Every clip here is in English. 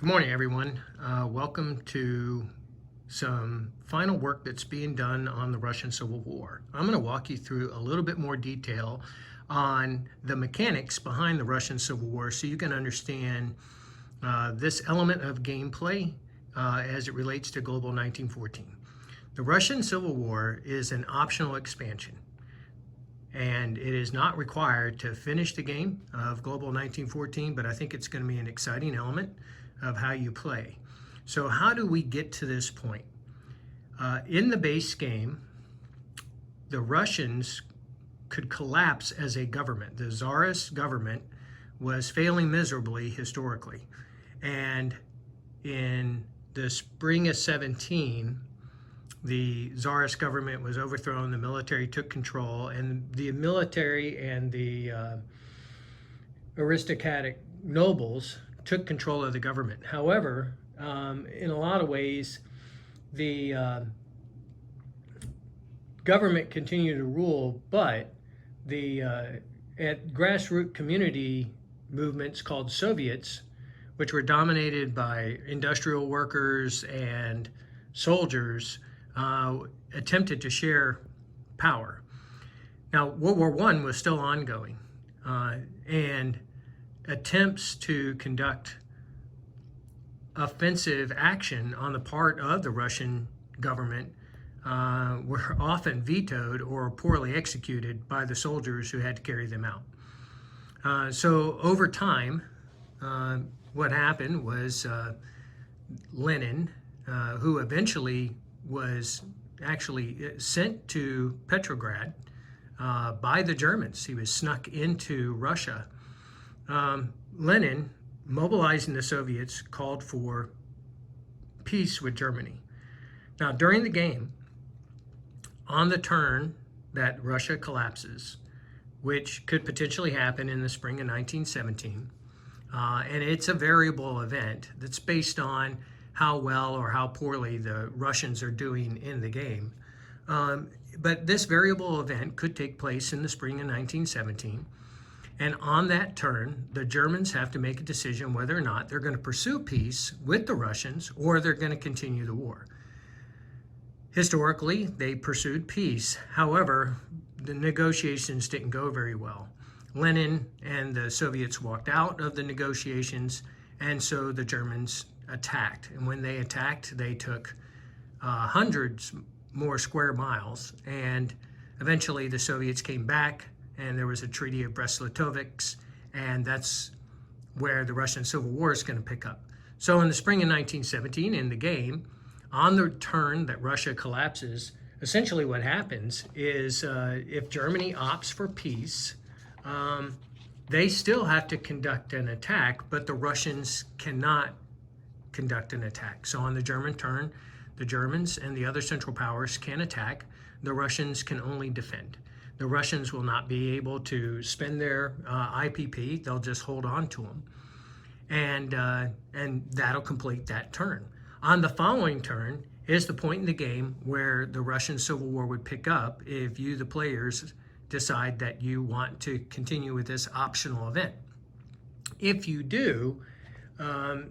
Good morning, everyone. Welcome to some final work that's being done on the Russian Civil War. I'm going to walk you through a little bit more detail on the mechanics behind the Russian Civil War so you can understand this element of gameplay as it relates to Global 1914. The Russian Civil War is an optional expansion, and it is not required to finish the game of Global 1914, but I think it's going to be an exciting element of how you play. So how do we get to this point? In the base game, the Russians could collapse as a government. The Tsarist government was failing miserably historically. And in the spring of 17, the Tsarist government was overthrown, the military took control, and the military and the aristocratic nobles took control of the government. However, in a lot of ways, the government continued to rule, but the at grassroots community movements called Soviets, which were dominated by industrial workers and soldiers, attempted to share power. Now, World War I was still ongoing, and attempts to conduct offensive action on the part of the Russian government were often vetoed or poorly executed by the soldiers who had to carry them out. So over time, what happened was Lenin, who eventually was actually sent to Petrograd by the Germans. He was snuck into Russia. Lenin, mobilizing the Soviets, called for peace with Germany. Now, during the game, on the turn that Russia collapses, which could potentially happen in the spring of 1917, and it's a variable event that's based on how well or how poorly the Russians are doing in the game. But this variable event could take place in the spring of 1917. And on that turn, the Germans have to make a decision whether or not they're going to pursue peace with the Russians or they're going to continue the war. Historically, they pursued peace. However, the negotiations didn't go very well. Lenin and the Soviets walked out of the negotiations, and so the Germans attacked. And when they attacked, they took hundreds more square miles, and eventually the Soviets came back, and there was a Treaty of Brest-Litovsk, and that's where the Russian Civil War is going to pick up. So in the spring of 1917, in the game, on the turn that Russia collapses, essentially what happens is if Germany opts for peace, they still have to conduct an attack, but the Russians cannot conduct an attack. So on the German turn, the Germans and the other Central Powers can attack. The Russians can only defend. The Russians will not be able to spend their IPP. They'll just hold on to them. And that'll complete that turn. On the following turn is the point in the game where the Russian Civil War would pick up if you, the players, decide that you want to continue with this optional event. If you do,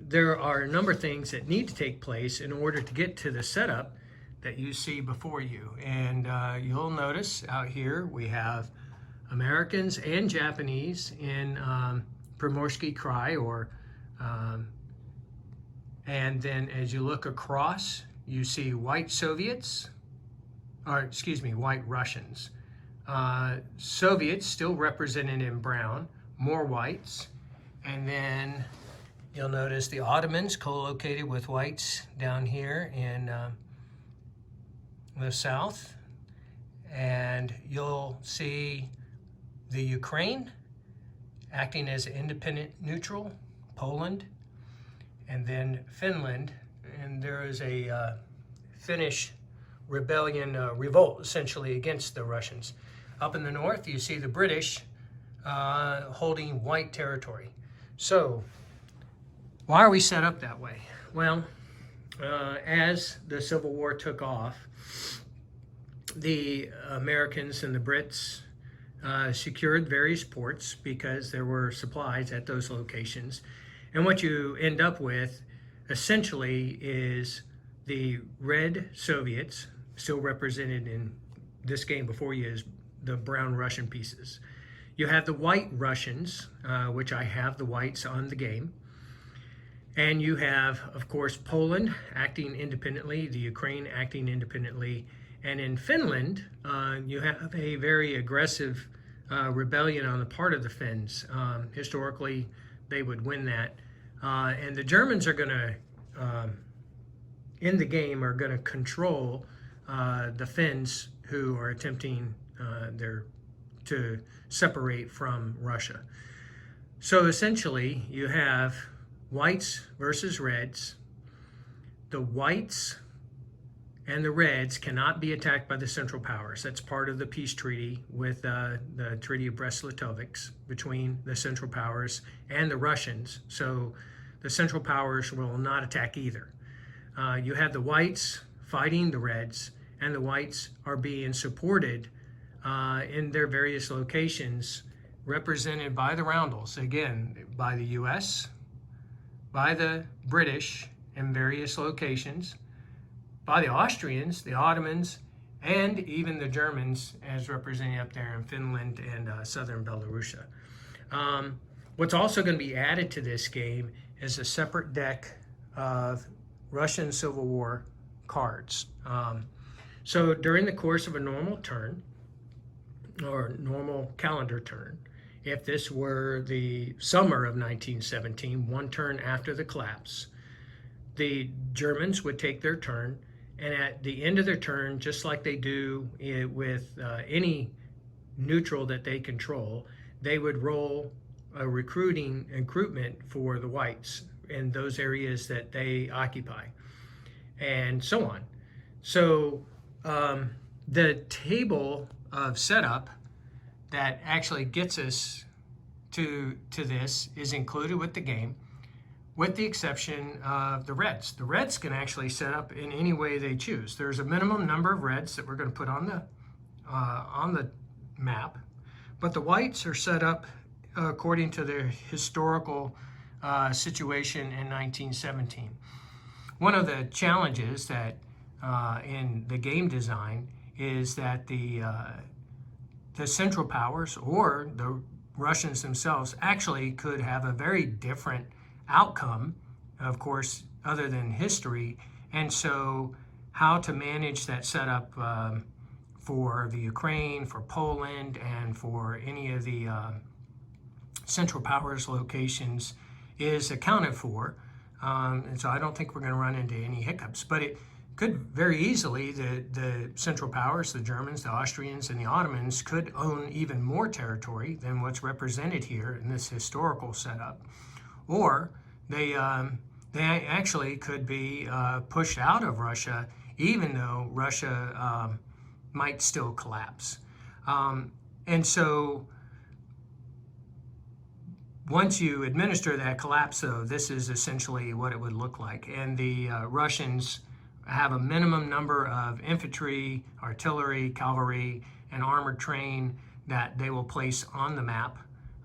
there are a number of things that need to take place in order to get to the setup that you see before you. And you'll notice out here we have Americans and Japanese in Primorsky Krai, and then as you look across, you see white Soviets, white Russians. Soviets still represented in brown, more whites, and then you'll notice the Ottomans co-located with whites down here in the south, and you'll see the Ukraine acting as independent neutral, Poland, and then Finland, and there is a Finnish rebellion, revolt essentially against the Russians. Up in the north, you see the British holding white territory. So why are we set up that way? Well, as the Civil War took off, the Americans and the Brits secured various ports because there were supplies at those locations. And what you end up with essentially is the red Soviets, still represented in this game before you is the brown Russian pieces. You have the white Russians, which I have the whites on the game. And you have, of course, Poland acting independently, the Ukraine acting independently. And in Finland, you have a very aggressive rebellion on the part of the Finns. Historically, they would win that. And the Germans are going to, in the game, are going to control the Finns who are attempting to separate from Russia. So essentially, you have whites versus reds. The whites and the reds cannot be attacked by the Central Powers. That's part of the peace treaty with the Treaty of Brest-Litovsk between the Central Powers and the Russians. So the Central Powers will not attack either. You have the whites fighting the reds, and the whites are being supported in their various locations, represented by the roundels, again, by the US, by the British in various locations, by the Austrians, the Ottomans, and even the Germans as represented up there in Finland and southern Belarusia. What's also going to be added to this game is a separate deck of Russian Civil War cards. So during the course of a normal turn, or normal calendar turn, if this were the summer of 1917, one turn after the collapse, the Germans would take their turn, and at the end of their turn, just like they do with any neutral that they control, they would roll a recruitment for the whites in those areas that they occupy, and so on. So the table of setup that actually gets us to this is included with the game, with the exception of the reds. The reds can actually set up in any way they choose. There's a minimum number of reds that we're going to put on the map, but the whites are set up according to their historical situation in 1917. One of the challenges that in the game design is that the Central Powers or the Russians themselves actually could have a very different outcome, of course, other than history. And so how to manage that setup for the Ukraine, for Poland, and for any of the Central Powers locations is accounted for. And so I don't think we're going to run into any hiccups, but it could very easily, the Central Powers, the Germans, the Austrians, and the Ottomans could own even more territory than what's represented here in this historical setup. Or they actually could be pushed out of Russia, even though Russia might still collapse. And so once you administer that collapse, though, this is essentially what it would look like. And the Russians have a minimum number of infantry, artillery, cavalry, and armored train that they will place on the map,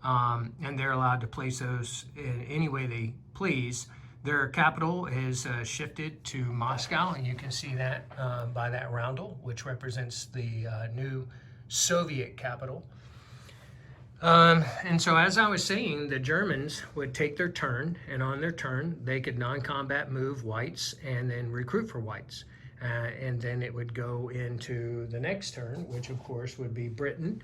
and they're allowed to place those in any way they please. Their capital is shifted to Moscow, and you can see that by that roundel, which represents the new Soviet capital. And so, as I was saying, the Germans would take their turn, and on their turn, they could non-combat move whites and then recruit for whites. And then it would go into the next turn, which of course would be Britain,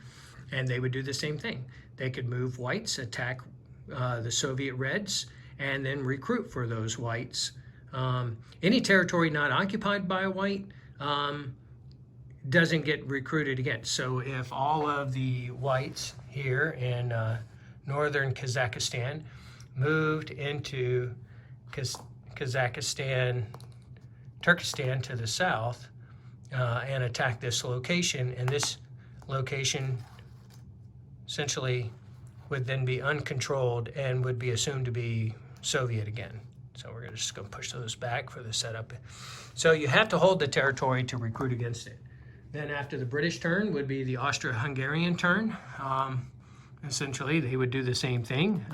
and they would do the same thing. They could move whites, attack the Soviet Reds, and then recruit for those whites. Any territory not occupied by a white doesn't get recruited against. So if all of the whites here in northern Kazakhstan moved into Kazakhstan, Turkestan to the south, and attacked this location, and this location essentially would then be uncontrolled and would be assumed to be Soviet again. So we're just going to push those back for the setup. So you have to hold the territory to recruit against it. Then after the British turn would be the Austro-Hungarian turn. Essentially, they would do the same thing.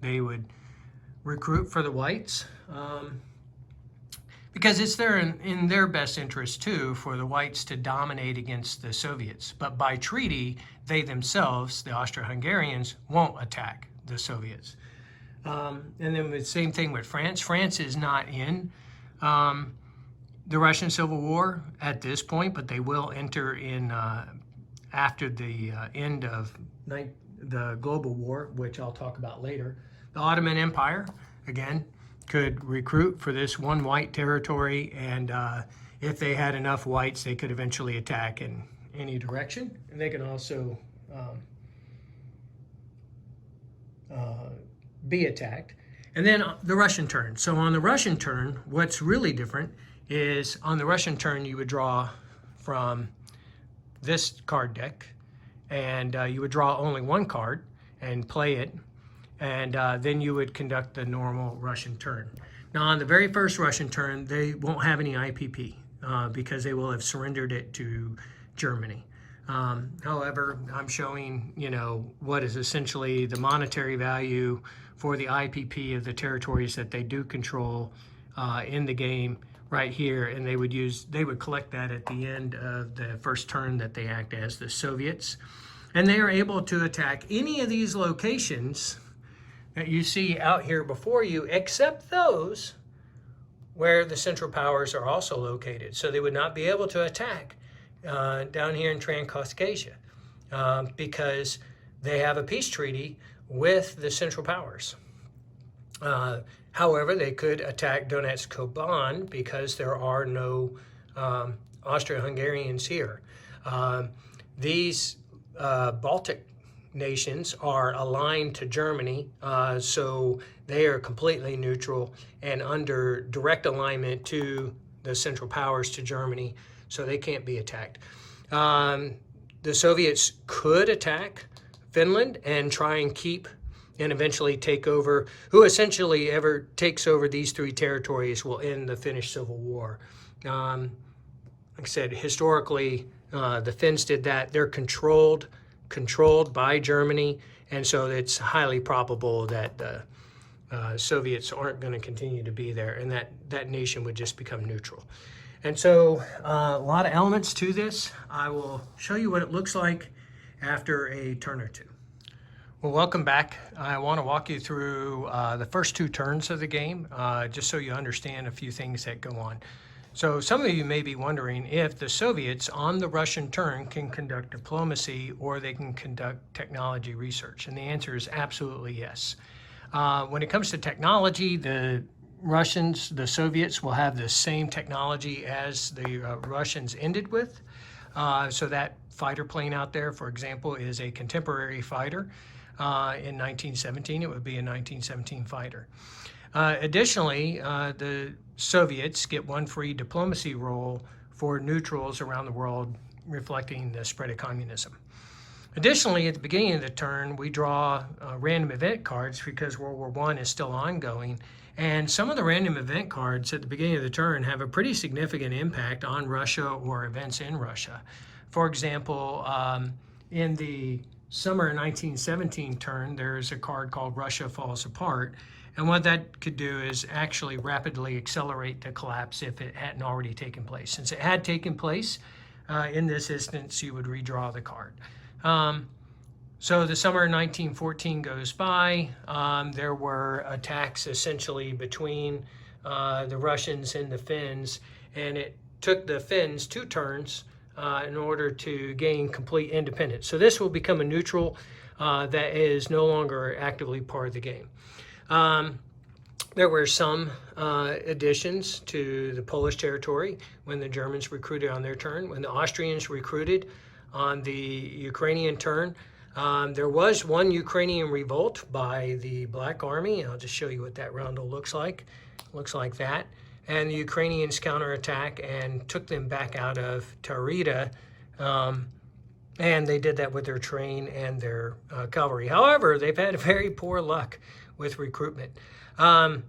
They would recruit for the whites, because it's in their best interest too for the whites to dominate against the Soviets. But by treaty, they themselves, the Austro-Hungarians, won't attack the Soviets. And then the same thing with France. France is not in the Russian Civil War at this point, but they will enter in after the end of the Global War, which I'll talk about later. The Ottoman Empire, again, could recruit for this one white territory, and if they had enough whites, they could eventually attack in any direction. And they can also be attacked. And then the Russian turn. So on the Russian turn, what's really different is on the Russian turn, you would draw from this card deck, and you would draw only one card and play it, and then you would conduct the normal Russian turn. Now on the very first Russian turn, they won't have any IPP because they will have surrendered it to Germany. However, I'm showing, what is essentially the monetary value for the IPP of the territories that they do control in the game right here, and they would collect that at the end of the first turn that they act as the Soviets. And they are able to attack any of these locations that you see out here before you, except those where the Central Powers are also located. So they would not be able to attack down here in Transcaucasia because they have a peace treaty with the Central Powers. However, they could attack Donetsk-Kuban because there are no Austro-Hungarians here. These Baltic nations are aligned to Germany, so they are completely neutral and under direct alignment to the Central Powers, to Germany, so they can't be attacked. The Soviets could attack Finland and try and keep and eventually take over. Who essentially ever takes over these three territories will end the Finnish Civil War. Like I said, historically, the Finns did that. They're controlled by Germany, and so it's highly probable that the Soviets aren't going to continue to be there, and that nation would just become neutral. And so a lot of elements to this. I will show you what it looks like after a turn or two. Well, welcome back. I want to walk you through the first two turns of the game, just so you understand a few things that go on. So some of you may be wondering if the Soviets on the Russian turn can conduct diplomacy or they can conduct technology research. And the answer is absolutely yes. When it comes to technology, the Russians, the Soviets, will have the same technology as the Russians ended with. So that fighter plane out there, for example, is a contemporary fighter. In 1917, it would be a 1917 fighter. Additionally, the Soviets get one free diplomacy role for neutrals around the world, reflecting the spread of communism. Additionally, at the beginning of the turn, we draw random event cards because World War I is still ongoing. And some of the random event cards at the beginning of the turn have a pretty significant impact on Russia or events in Russia. For example, in the summer 1917 turn, there's a card called Russia Falls Apart. And what that could do is actually rapidly accelerate the collapse if it hadn't already taken place. Since it had taken place, in this instance, you would redraw the card. So the summer of 1914 goes by. There were attacks essentially between the Russians and the Finns, and it took the Finns 2 turns in order to gain complete independence. So this will become a neutral that is no longer actively part of the game. There were some additions to the Polish territory when the Germans recruited on their turn. When the Austrians recruited on the Ukrainian turn, there was one Ukrainian revolt by the Black Army. I'll just show you what that roundel looks like. It looks like that. And the Ukrainians counterattack and took them back out of Taurida. And they did that with their train and their cavalry. However, they've had very poor luck with recruitment. And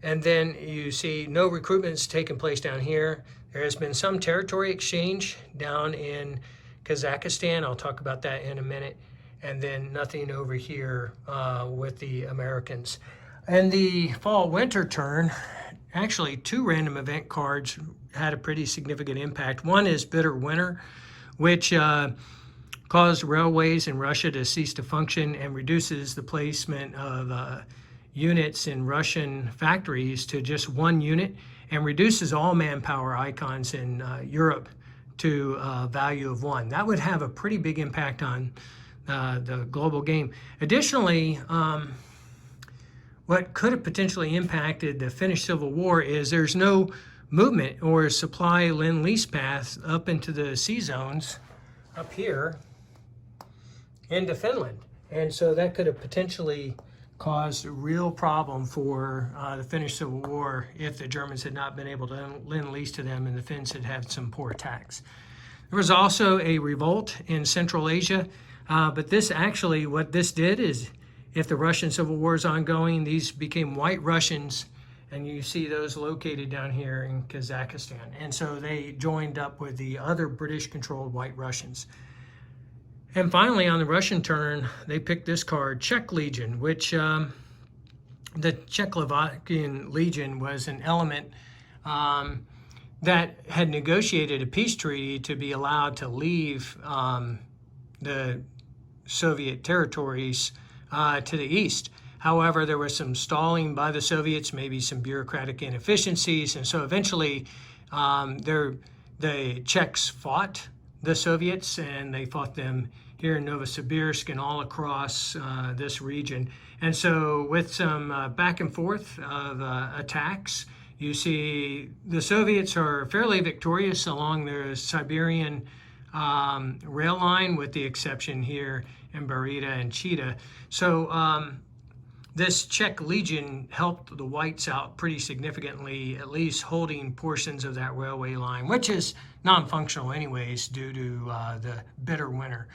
then you see no recruitment's taken place down here. There has been some territory exchange down in Kazakhstan. I'll talk about that in a minute. And then nothing over here with the Americans. And the fall-winter turn, actually 2 random event cards had a pretty significant impact. One is Bitter Winter, which caused railways in Russia to cease to function and reduces the placement of units in Russian factories to just 1 unit, and reduces all manpower icons in Europe to a value of 1. That would have a pretty big impact on the global game. Additionally, what could have potentially impacted the Finnish Civil War is there's no movement or supply lend-lease path up into the sea zones up here into Finland. And so that could have potentially caused a real problem for the Finnish Civil War if the Germans had not been able to lend-lease to them and the Finns had had some poor attacks. There was also a revolt in Central Asia, but this actually, what this did is, if the Russian Civil War is ongoing, these became White Russians, and you see those located down here in Kazakhstan. And so they joined up with the other British-controlled White Russians. And finally, on the Russian turn, they picked this card, Czech Legion, which the Czechoslovakian Legion was an element that had negotiated a peace treaty to be allowed to leave the Soviet territories to the east. However, there was some stalling by the Soviets, maybe some bureaucratic inefficiencies, and so eventually the Czechs fought the Soviets, and they fought them here in Novosibirsk and all across this region. And so with some back and forth of attacks, you see the Soviets are fairly victorious along the Siberian rail line, with the exception here in Berita and Chita. So this Czech Legion helped the Whites out pretty significantly, at least holding portions of that railway line, which is non-functional anyways due to the bitter winter.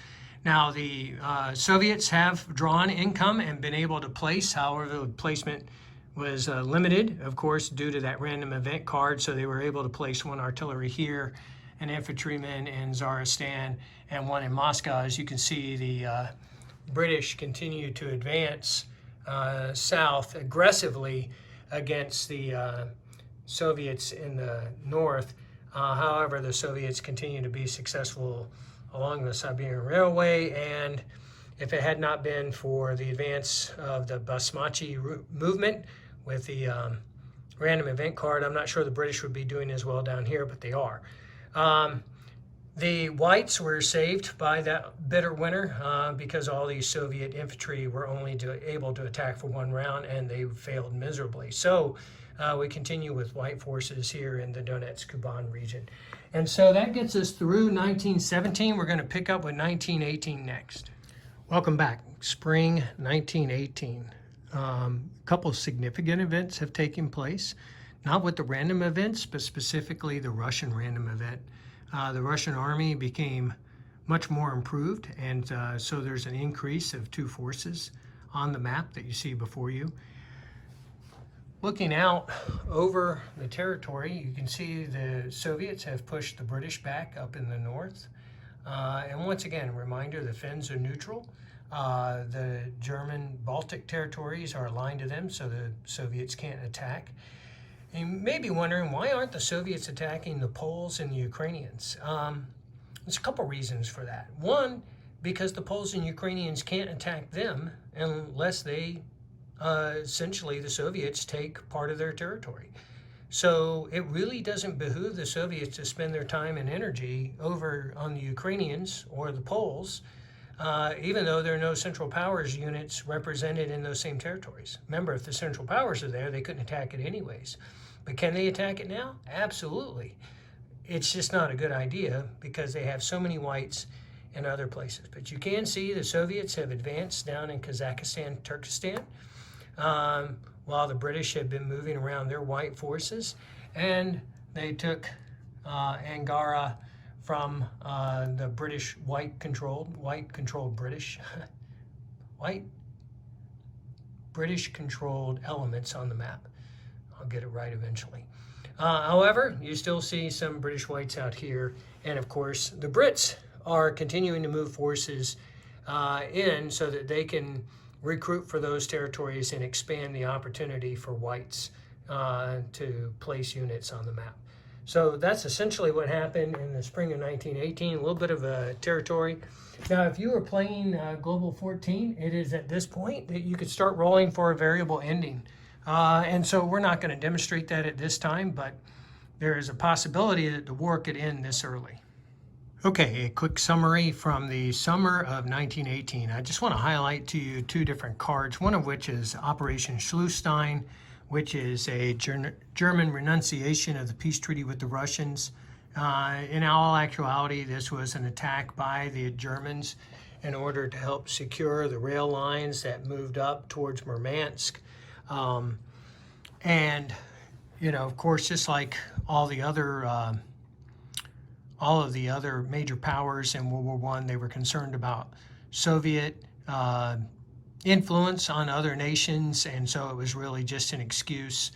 Now, the Soviets have drawn income and been able to place, however, the placement was limited, of course, due to that random event card, so they were able to place 1 artillery here, an infantryman in Zaristan, and 1 in Moscow. As you can see, the British continue to advance south aggressively against the Soviets in the north. However, the Soviets continue to be successful along the Siberian Railway, and if it had not been for the advance of the Basmachi movement with the random event card, I'm not sure the British would be doing as well down here, but they are. The Whites were saved by that bitter winter because all these Soviet infantry were only able to attack for 1 round, and they failed miserably. So we continue with White forces here in the Donetsk-Kuban region. And so that gets us through 1917. We're going to pick up with 1918 next. Welcome back. Spring 1918. A couple of significant events have taken place, not with the random events, but specifically the Russian random event. The Russian army became much more improved, and so there's an increase of 2 forces on the map that you see before you. Looking out over the territory, you can see the Soviets have pushed the British back up in the north. And once again, a reminder, the Finns are neutral. The German Baltic territories are aligned to them, so the Soviets can't attack. You may be wondering, why aren't the Soviets attacking the Poles and the Ukrainians? There's a couple reasons for that. One, because the Poles and Ukrainians can't attack them unless they, essentially the Soviets, take part of their territory. So it really doesn't behoove the Soviets to spend their time and energy over on the Ukrainians or the Poles, even though there are no Central Powers units represented in those same territories. Remember, if the Central Powers are there, they couldn't attack it anyways. But can they attack it now? Absolutely. It's just not a good idea because they have so many Whites in other places. But you can see the Soviets have advanced down in Kazakhstan, Turkestan, while the British have been moving around their White forces. And they took Angara from the British British-controlled elements on the map. I'll get it right eventually. However, you still see some British Whites out here, and of course the Brits are continuing to move forces in so that they can recruit for those territories and expand the opportunity for whites to place units on the map. So that's essentially what happened in the spring of 1918, a little bit of a territory. Now, if you were playing Global 14, it is at this point that you could start rolling for a variable ending. And so we're not going to demonstrate that at this time, but there is a possibility that the war could end this early. Okay, a quick summary from the summer of 1918. I just want to highlight to you two different cards, one of which is Operation Schleustein, which is a German renunciation of the peace treaty with the Russians. In all actuality, this was an attack by the Germans in order to help secure the rail lines that moved up towards Murmansk. And, you know, of course, just like all of the other major powers in World War I, they were concerned about Soviet influence on other nations, and so it was really just an excuse.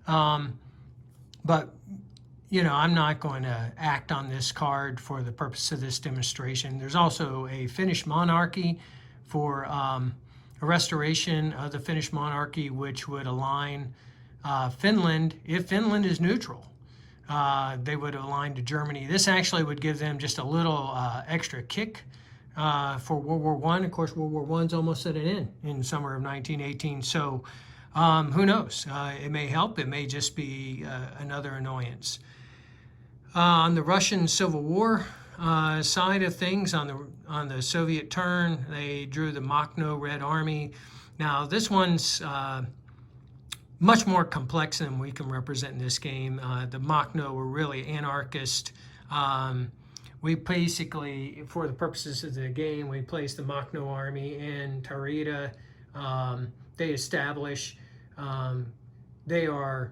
But, you know, I'm not going to act on this card for the purpose of this demonstration. There's also a Finnish monarchy for a restoration of the Finnish monarchy, which would align Finland, if Finland is neutral. They would align to Germany. This actually would give them just a little extra kick for World War I. Of course, World War I's almost at an end in the summer of 1918. So who knows? It may help. It may just be another annoyance. On the Russian Civil War side of things, on the Soviet turn, they drew the Makhno Red Army. Now, this one's much more complex than we can represent in this game. The Makhno were really anarchist. We basically, for the purposes of the game, we placed the Makhno army in Taurida. They are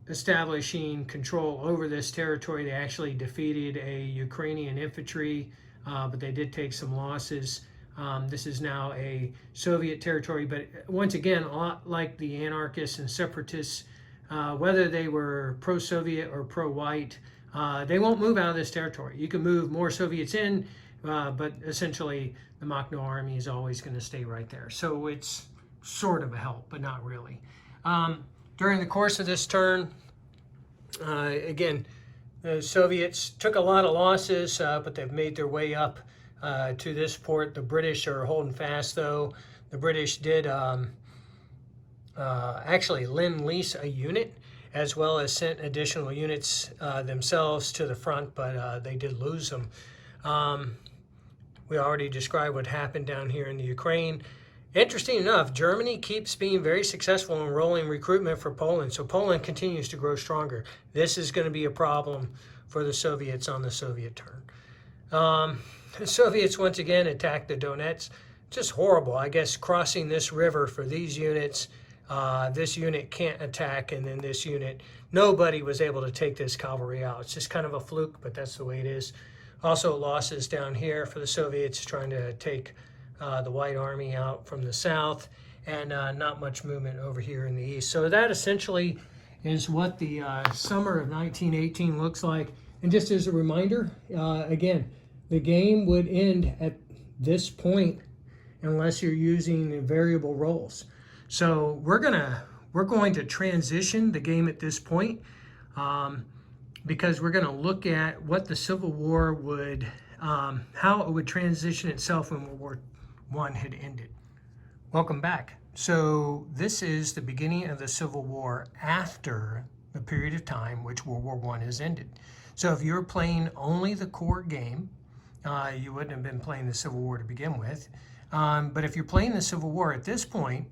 establishing control over this territory. They actually defeated a Ukrainian infantry, but they did take some losses. This is now a Soviet territory, but once again, a lot like the anarchists and separatists, whether they were pro-Soviet or pro-white, they won't move out of this territory. You can move more Soviets in, but essentially the Makhno army is always going to stay right there. So it's sort of a help, but not really. During the course of this turn, again, the Soviets took a lot of losses, but they've made their way up to this port. The British are holding fast, though. The British did actually lend-lease a unit, as well as sent additional units themselves to the front, but they did lose them. We already described what happened down here in the Ukraine. Interesting enough, Germany keeps being very successful in rolling recruitment for Poland, so Poland continues to grow stronger. This is going to be a problem for the Soviets on the Soviet turn. The Soviets once again attacked the Donets. Just horrible. I guess crossing this river for these units, this unit can't attack, and then this unit, nobody was able to take this cavalry out. It's just kind of a fluke, but that's the way it is. Also losses down here for the Soviets trying to take the White Army out from the south, and not much movement over here in the east. So that essentially is what the summer of 1918 looks like. And just as a reminder, again, the game would end at this point unless you're using variable rolls. So we're going to transition the game at this point because we're going to look at what the Civil War would, how it would transition itself when World War I had ended. Welcome back. So this is the beginning of the Civil War after the period of time which World War I has ended. So if you're playing only the core game, you wouldn't have been playing the Civil War to begin with. But if you're playing the Civil War at this point,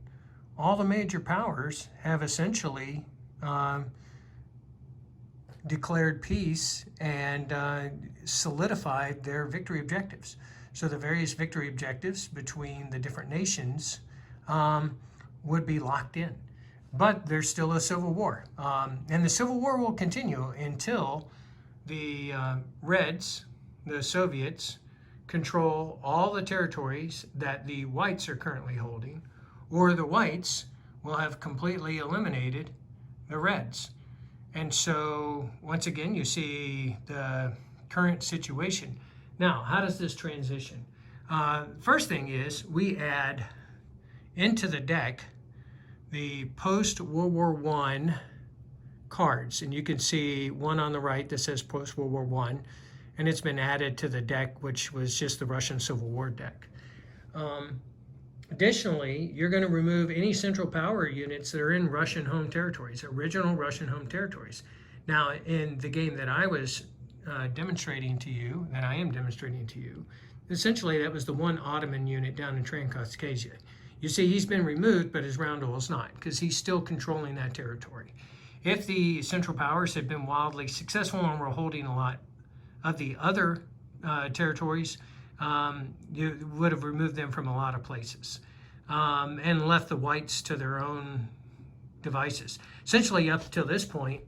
all the major powers have essentially declared peace and solidified their victory objectives. So the various victory objectives between the different nations would be locked in. But there's still a Civil War. And the Civil War will continue until the Reds, the Soviets, control all the territories that the whites are currently holding, or the whites will have completely eliminated the Reds. And so, once again, you see the current situation. Now, how does this transition? First thing is we add into the deck the post-World War I cards. And you can see one on the right that says post-World War I, and it's been added to the deck, which was just the Russian Civil War deck. Additionally, you're going to remove any Central Power units that are in Russian home territories, original Russian home territories. Now, in the game that I was demonstrating to you, that I am demonstrating to you, essentially that was the one Ottoman unit down in Transcaucasia. You see, he's been removed, but his roundel is not, because he's still controlling that territory. If the Central Powers had been wildly successful and were holding a lot of the other territories, you would have removed them from a lot of places and left the whites to their own devices. Essentially, up till this point,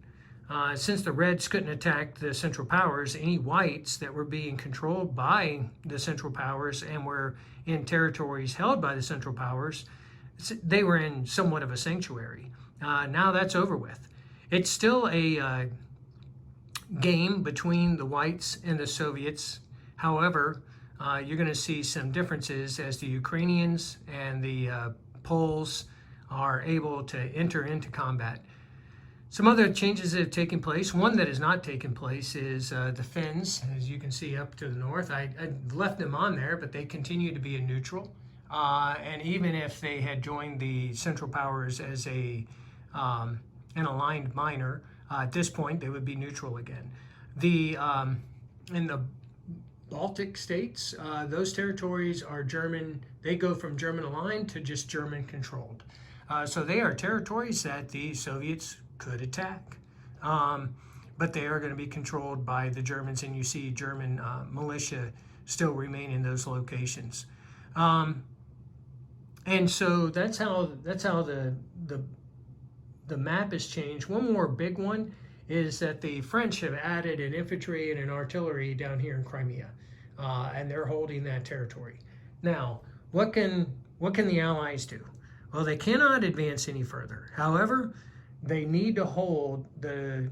since the Reds couldn't attack the Central Powers, any whites that were being controlled by the Central Powers and were in territories held by the Central Powers, they were in somewhat of a sanctuary. Now that's over with. It's still a game between the whites and the Soviets. However, you're going to see some differences as the Ukrainians and the Poles are able to enter into combat. Some other changes that have taken place, one that has not taken place, is the Finns, as you can see up to the north. I left them on there, but they continue to be a neutral. And even if they had joined the Central Powers as an aligned minor, at this point they would be neutral again. In the Baltic states, those territories are German. They go from German aligned to just German controlled. So they are territories that the Soviets could attack, but they are going to be controlled by the Germans, and you see German militia still remain in those locations. And so that's how the map has changed. One more big one is that the French have added an infantry and an artillery down here in Crimea, and they're holding that territory. Now, what can the Allies do? Well, they cannot advance any further. However, they need to hold the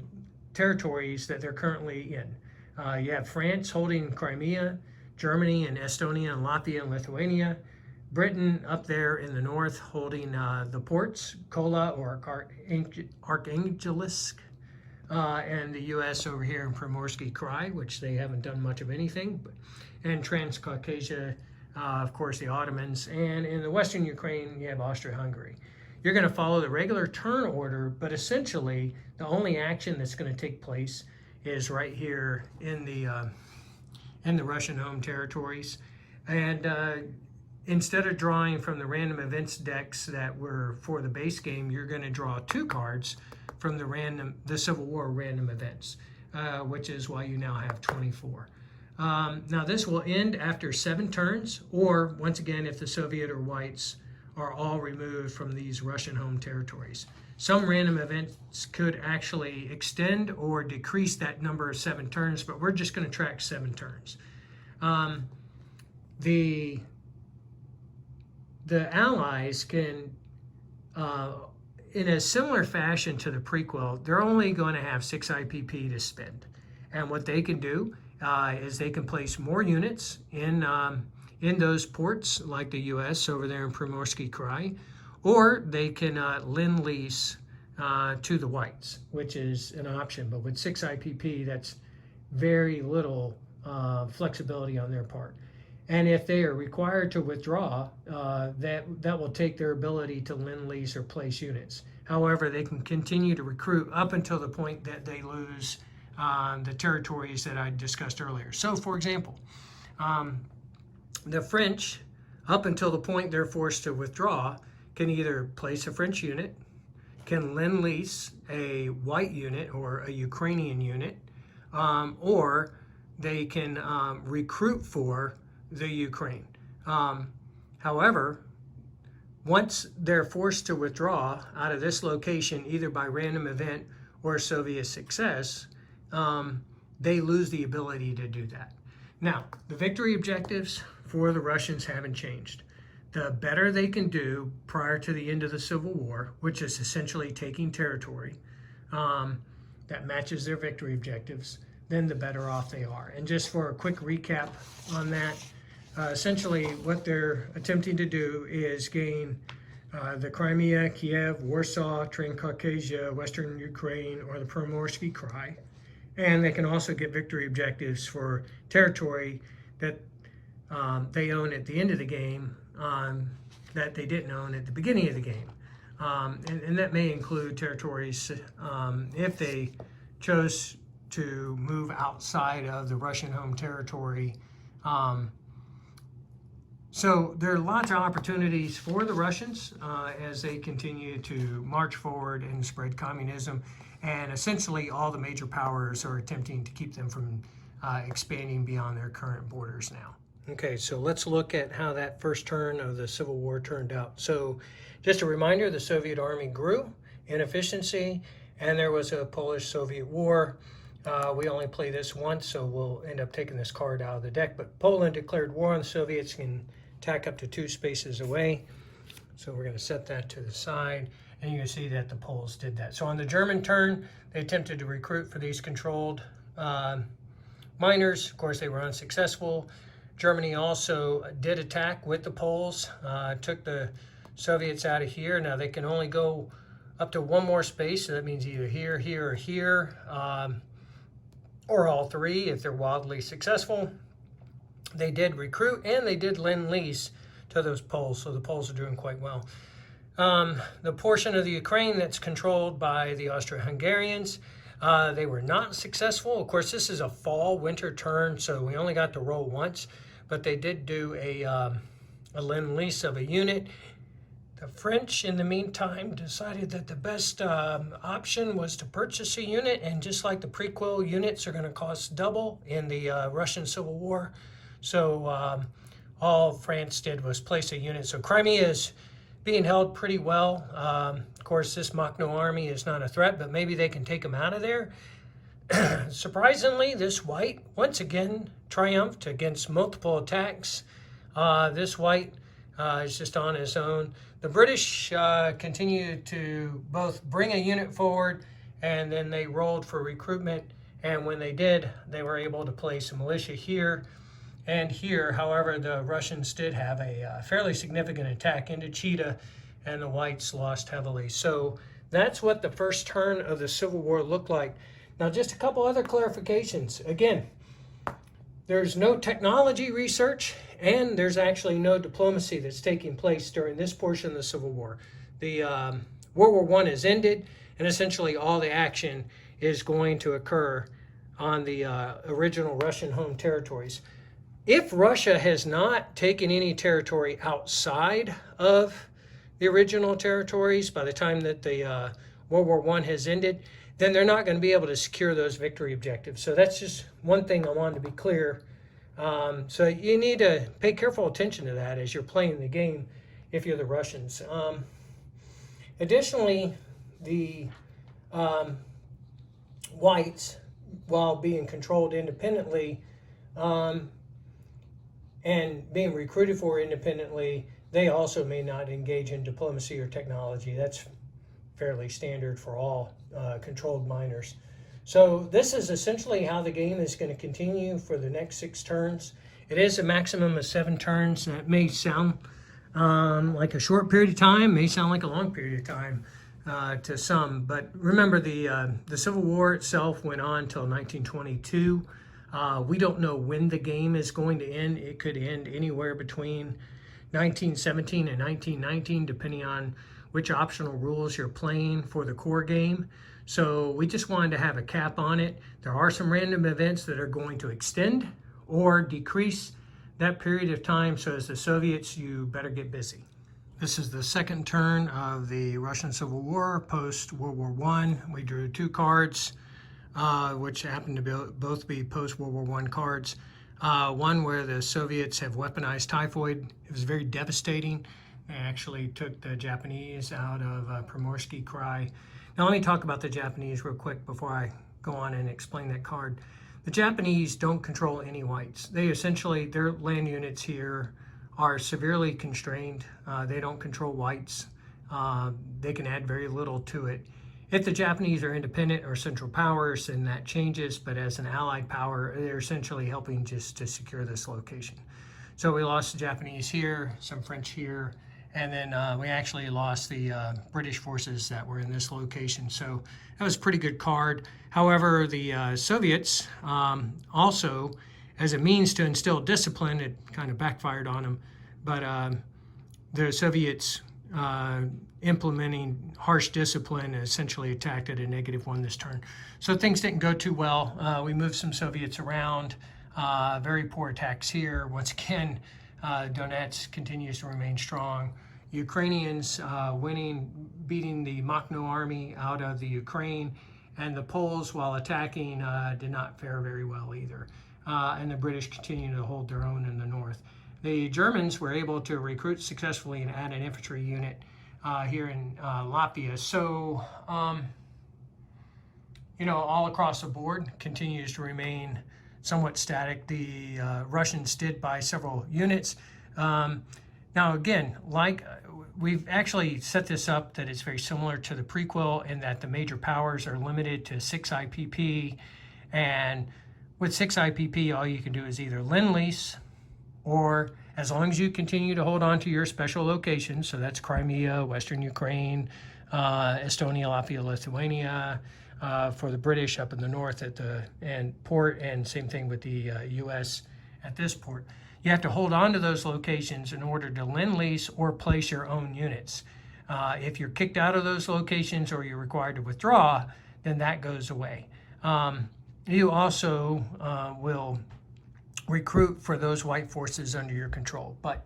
territories that they're currently in. You have France holding Crimea, Germany and Estonia and Latvia and Lithuania, Britain up there in the north holding the ports, Kola or Arkhangelsk, and the U.S. over here in Primorsky Krai, which they haven't done much of anything, and Transcaucasia, of course, the Ottomans, and in the western Ukraine, you have Austria-Hungary. You're going to follow the regular turn order, but essentially the only action that's going to take place is right here in the Russian home territories. And instead of drawing from the random events decks that were for the base game, you're going to draw 2 cards from the Civil War random events, which is why you now have 24. Now this will end after 7 turns, or once again, if the Soviet or whites are all removed from these Russian home territories. Some random events could actually extend or decrease that number of 7 turns, but we're just going to track 7 turns. The Allies can, in a similar fashion to the prequel, they're only going to have 6 IPP to spend. And what they can do is they can place more units in those ports, like the U.S. over there in Primorsky Krai, or they can lend-lease to the whites, which is an option. But with 6 IPP, that's very little flexibility on their part. And if they are required to withdraw, that will take their ability to lend-lease or place units. However, they can continue to recruit up until the point that they lose the territories that I discussed earlier. So, for example, the French, up until the point they're forced to withdraw, can either place a French unit, can lend-lease a white unit or a Ukrainian unit, or they can recruit for the Ukraine. However, once they're forced to withdraw out of this location, either by random event or Soviet success, they lose the ability to do that. Now, the victory objectives for the Russians haven't changed. The better they can do prior to the end of the Civil War, which is essentially taking territory that matches their victory objectives, then the better off they are. And just for a quick recap on that, essentially what they're attempting to do is gain the Crimea, Kiev, Warsaw, Transcaucasia, Western Ukraine, or the Primorsky Krai. And they can also get victory objectives for territory that they own at the end of the game that they didn't own at the beginning of the game. And that may include territories if they chose to move outside of the Russian home territory. So there are lots of opportunities for the Russians as they continue to march forward and spread communism. And essentially all the major powers are attempting to keep them from expanding beyond their current borders now. Okay, so let's look at how that first turn of the Civil War turned out. So just a reminder, the Soviet army grew in efficiency, and there was a Polish-Soviet war. We only play this once, so we'll end up taking this card out of the deck. But Poland declared war on the Soviets, can attack up to 2 spaces away. So we're going to set that to the side, and you can see that the Poles did that. So on the German turn, they attempted to recruit for these controlled miners. Of course, they were unsuccessful. Germany also did attack with the Poles, took the Soviets out of here. Now they can only go up to 1 more space, so that means either here, here, or here, or all 3 if they're wildly successful. They did recruit and they did lend lease to those Poles, so the Poles are doing quite well. The portion of the Ukraine that's controlled by the Austro-Hungarians, they were not successful. Of course, this is a fall-winter turn, so we only got to roll once, but they did do a lend lease of a unit. The French, in the meantime, decided that the best option was to purchase a unit, and just like the prequel, units are going to cost double in the Russian Civil War. So all France did was place a unit. So Crimea is being held pretty well. Of course, this Makhno army is not a threat, but maybe they can take them out of there. Surprisingly, this white, once again, triumphed against multiple attacks. This white is just on his own. The British continued to both bring a unit forward, and then they rolled for recruitment. And when they did, they were able to place a militia here and here. However, the Russians did have a fairly significant attack into Chita, and the whites lost heavily. So that's what the first turn of the Civil War looked like. Now, just a couple other clarifications. Again, there's no technology research, and there's actually no diplomacy that's taking place during this portion of the Civil War. The World War I has ended, and essentially all the action is going to occur on the original Russian home territories. If Russia has not taken any territory outside of the original territories by the time that the World War I has ended, then they're not going to be able to secure those victory objectives. So that's just one thing I wanted to be clear. So you need to pay careful attention to that as you're playing the game if you're the Russians. Additionally, the whites, while being controlled independently and being recruited for independently, they also may not engage in diplomacy or technology. That's fairly standard for all controlled miners. So this is essentially how the game is going to continue for the next 6 turns. It is a maximum of 7 turns. That may sound like a short period of time, may sound like a long period of time to some. But remember, the Civil War itself went on until 1922. We don't know when the game is going to end. It could end anywhere between 1917 and 1919, depending on which optional rules you're playing for the core game. So we just wanted to have a cap on it. There are some random events that are going to extend or decrease that period of time. So as the Soviets, you better get busy. This is the second turn of the Russian Civil War post-World War I. We drew 2 cards, which happened to both be post-World War I cards. One where the Soviets have weaponized typhoid. It was very devastating. They actually took the Japanese out of Primorsky Krai. Now let me talk about the Japanese real quick before I go on and explain that card. The Japanese don't control any whites. They essentially, their land units here are severely constrained. They don't control whites. They can add very little to it. If the Japanese are independent or central powers, then that changes, but as an allied power, they're essentially helping just to secure this location. So we lost the Japanese here, some French here, and then we actually lost the British forces that were in this location. So that was a pretty good card. However, the Soviets also, as a means to instill discipline, it kind of backfired on them. But the Soviets implementing harsh discipline essentially attacked at a -1 this turn. So things didn't go too well. We moved some Soviets around. Very poor attacks here. Once again, Donetsk continues to remain strong. Ukrainians beating the Makhno army out of the Ukraine, and the Poles, while attacking, did not fare very well either. And the British continue to hold their own in the north. The Germans were able to recruit successfully and add an infantry unit here in Latvia. So, all across the board continues to remain somewhat static. The Russians did buy several units. Now, again, we've actually set this up that it's very similar to the prequel in that the major powers are limited to 6 IPP. And with 6 IPP, all you can do is either lend-lease, or as long as you continue to hold on to your special locations, so that's Crimea, Western Ukraine, Estonia, Latvia, Lithuania, for the British up in the north at the port, and same thing with the U.S. at this port. You have to hold on to those locations in order to lend-lease or place your own units. If you're kicked out of those locations or you're required to withdraw, then that goes away. You also will recruit for those white forces under your control. But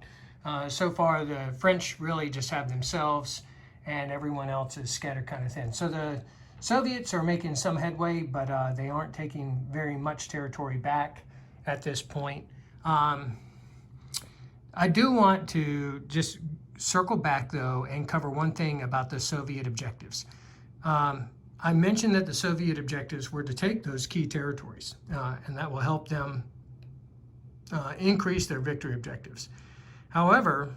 so far, the French really just have themselves, and everyone else is scattered kind of thin. So the Soviets are making some headway, but they aren't taking very much territory back at this point. I do want to just circle back, though, and cover one thing about the Soviet objectives. I mentioned that the Soviet objectives were to take those key territories, and that will help them increase their victory objectives. However,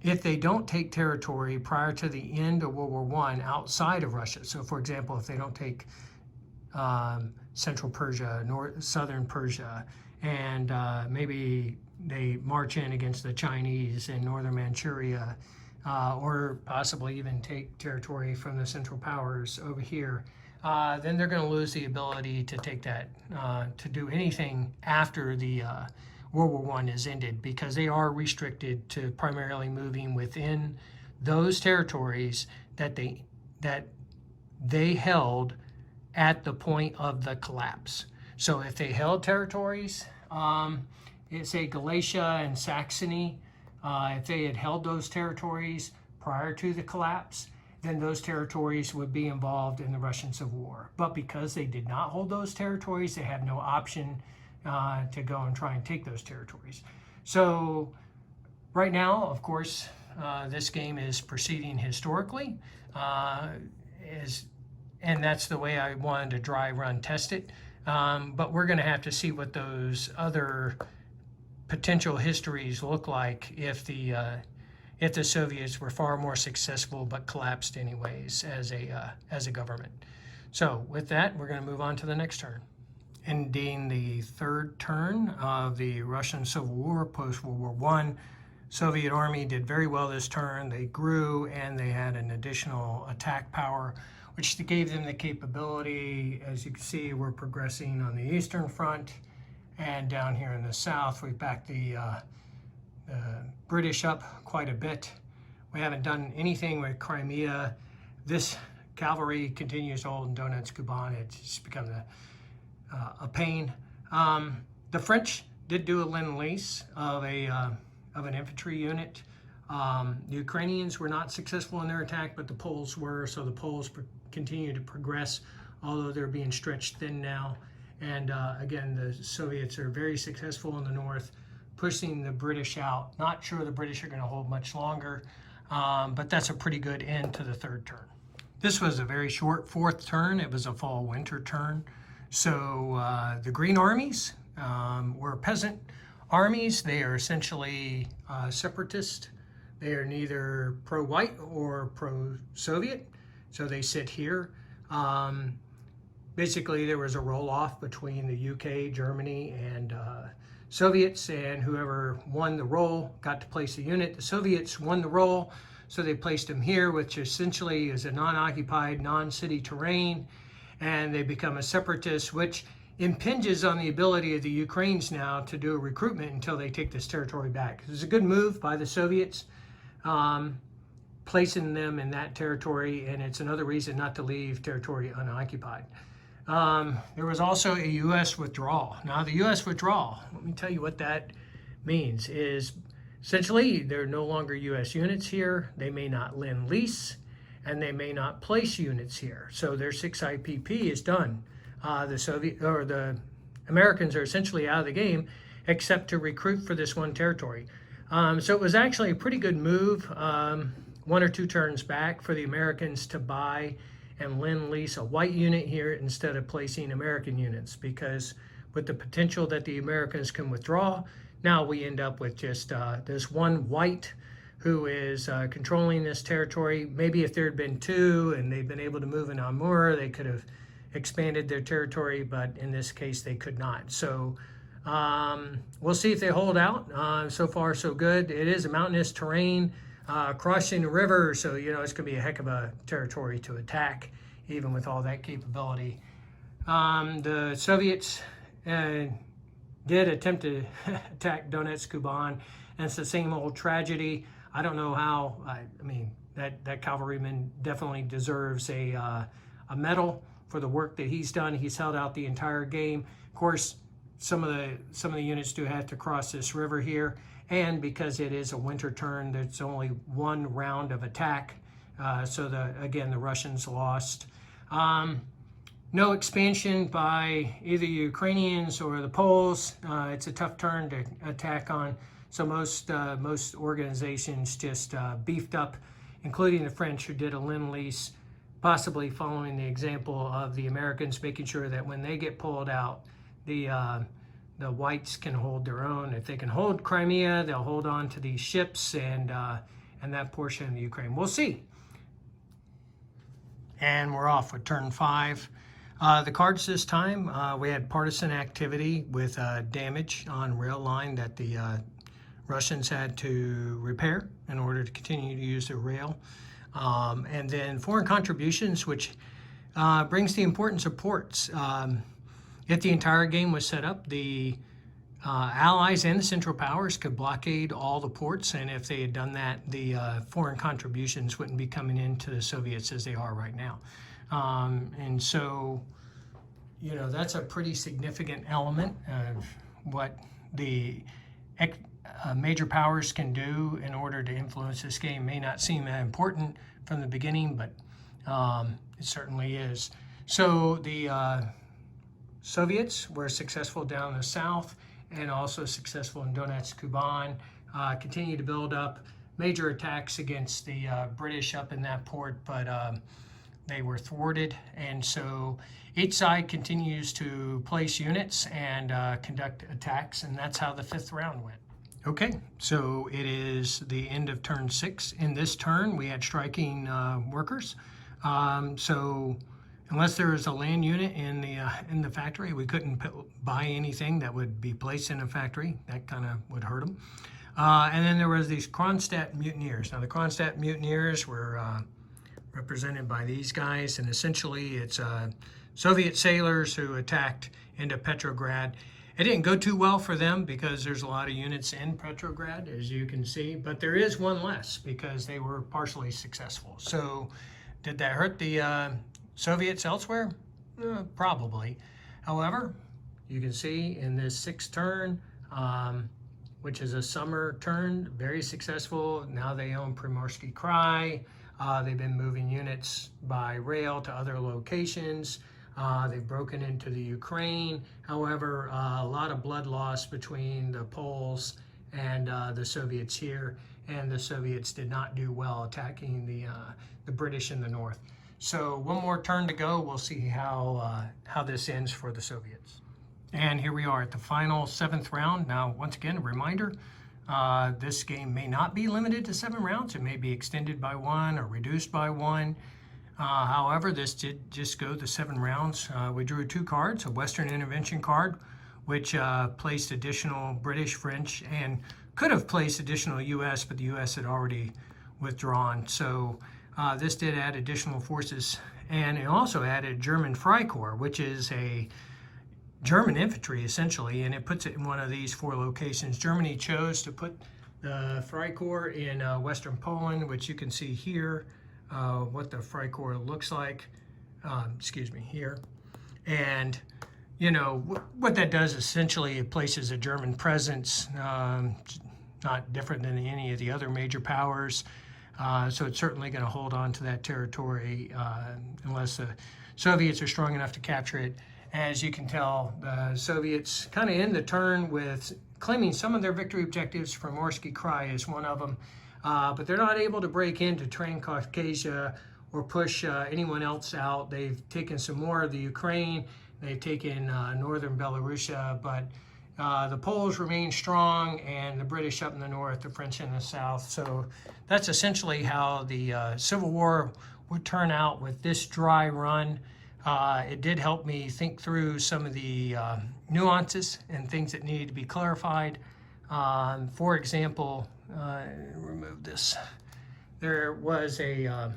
if they don't take territory prior to the end of World War I outside of Russia, so for example, if they don't take Central Persia, Southern Persia, and maybe they march in against the Chinese in Northern Manchuria, or possibly even take territory from the Central Powers over here, then they're going to lose the ability to take that, to do anything after the World War I is ended, because they are restricted to primarily moving within those territories that they held at the point of the collapse. So if they held territories, say Galicia and Saxony, if they had held those territories prior to the collapse, then those territories would be involved in the Russian Civil War. But because they did not hold those territories, they had no option to go and try and take those territories. So right now, of course, this game is proceeding historically, and that's the way I wanted to dry run test it. But we're going to have to see what those other potential histories look like if the Soviets were far more successful but collapsed anyways as a government. So with that, we're going to move on to the next turn. Ending the third turn of the Russian Civil War post-World War I, Soviet Army did very well this turn. They grew, and they had an additional attack power, which gave them the capability. As you can see, we're progressing on the Eastern Front, and down here in the south, we've backed the British up quite a bit. We haven't done anything with Crimea. This cavalry continues to hold in Donetsk, Kuban. It's just become a pain. The French did do a lend-lease of an infantry unit. The Ukrainians were not successful in their attack, but the Poles were, so the Poles continue to progress, although they're being stretched thin now. And again, the Soviets are very successful in the north, pushing the British out. Not sure the British are going to hold much longer, but that's a pretty good end to the third turn. This was a very short fourth turn. It was a fall-winter turn. So the Green Armies were peasant armies. They are essentially separatist. They are neither pro-white or pro-Soviet, so they sit here. Basically, there was a roll-off between the UK, Germany, and Soviets, and whoever won the role got to place a unit. The Soviets won the role, so they placed them here, which essentially is a non-occupied, non-city terrain, and they become a separatist, which impinges on the ability of the Ukrainians now to do a recruitment until they take this territory back. It was a good move by the Soviets, placing them in that territory, and it's another reason not to leave territory unoccupied. There was also a U.S. withdrawal. Now, the U.S. withdrawal, let me tell you what that means, is essentially they're no longer U.S. units here. They may not lend lease, and they may not place units here. So their 6 IPP is done. The Americans are essentially out of the game, except to recruit for this one territory. So it was actually a pretty good move, 1 or 2 turns back, for the Americans to buy and lend lease a white unit here instead of placing American units, because with the potential that the Americans can withdraw, now we end up with just this one white who is controlling this territory. Maybe if there had been 2 and they've been able to move in Amur, they could have expanded their territory, but in this case they could not. So we'll see if they hold out. So far so good. It is a mountainous terrain, crossing the river, so it's going to be a heck of a territory to attack, even with all that capability. The Soviets did attempt to attack Donetsk, Kuban, and it's the same old tragedy. I don't know how. I mean, that cavalryman definitely deserves a medal for the work that he's done. He's held out the entire game. Of course, some of the units do have to cross this river here, and because it is a winter turn, there's only 1 round of attack. So the Russians lost. No expansion by either Ukrainians or the Poles. It's a tough turn to attack on. So most organizations just beefed up, including the French, who did a lend-lease, possibly following the example of the Americans, making sure that when they get pulled out, the whites can hold their own. If they can hold Crimea, they'll hold on to these ships and that portion of the Ukraine. We'll see. And we're off with turn 5. The cards this time, we had partisan activity with damage on rail line that the Russians had to repair in order to continue to use their rail. And then foreign contributions, which brings the importance of ports. If the entire game was set up, the Allies and the Central Powers could blockade all the ports, and if they had done that, the foreign contributions wouldn't be coming into the Soviets as they are right now. And so, that's a pretty significant element of what the major powers can do in order to influence this game. May not seem that important from the beginning, but it certainly is. So the Soviets were successful down the south and also successful in Donetsk, Kuban, continue to build up major attacks against the British up in that port, but they were thwarted. And so each side continues to place units and conduct attacks, and that's how the 5th round went. Okay, so it is the end of turn 6. In this turn, we had striking workers. So unless there was a land unit in the factory, we couldn't buy anything that would be placed in a factory. That kind of would hurt them. And then there was these Kronstadt mutineers. Now the Kronstadt mutineers were represented by these guys, and essentially it's Soviet sailors who attacked into Petrograd. It didn't go too well for them because there's a lot of units in Petrograd, as you can see, but there is one less because they were partially successful. So did that hurt the Soviets elsewhere? Probably. However, you can see in this 6th turn, which is a summer turn, very successful. Now they own Primorsky Krai. They've been moving units by rail to other locations. They've broken into the Ukraine. However, a lot of blood loss between the Poles and the Soviets here, and the Soviets did not do well attacking the British in the north. So one more turn to go. We'll see how this ends for the Soviets. And here we are at the final 7th round. Now, once again, a reminder, this game may not be limited to 7 rounds. It may be extended by 1 or reduced by 1. However, this did just go the 7 rounds. We drew 2 cards, a Western Intervention card, which placed additional British, French, and could have placed additional U.S., but the U.S. had already withdrawn. So this did add additional forces, and it also added German Freikorps, which is a German infantry essentially, and it puts it in one of these 4 locations. Germany chose to put the Freikorps in Western Poland, which you can see here, what the Freikorps looks like. Here. And you know, what that does essentially, it places a German presence, not different than any of the other major powers. So it's certainly going to hold on to that territory unless the Soviets are strong enough to capture it. As you can tell, the Soviets kind of end the turn with claiming some of their victory objectives. Primorsky Krai is one of them, but they're not able to break into Transcaucasia or push anyone else out. They've taken some more of the Ukraine. They've taken northern Belarusia, but the Poles remain strong, and the British up in the north, the French in the south. So that's essentially how the Civil War would turn out with this dry run. It did help me think through some of the nuances and things that needed to be clarified. For example, remove this. There was a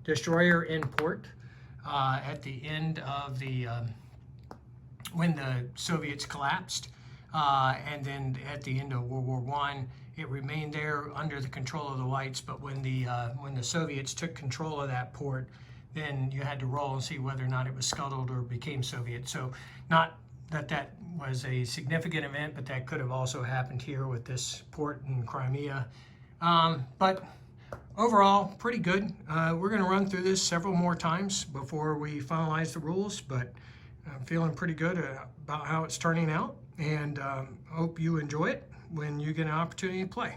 destroyer in port at the end of the when the Soviets collapsed, and then at the end of World War I, it remained there under the control of the Whites. But when the Soviets took control of that port, then you had to roll and see whether or not it was scuttled or became Soviet. So not that that was a significant event, but that could have also happened here with this port in Crimea. But overall, pretty good. We're going to run through this several more times before we finalize the rules, but I'm feeling pretty good about how it's turning out, and hope you enjoy it when you get an opportunity to play.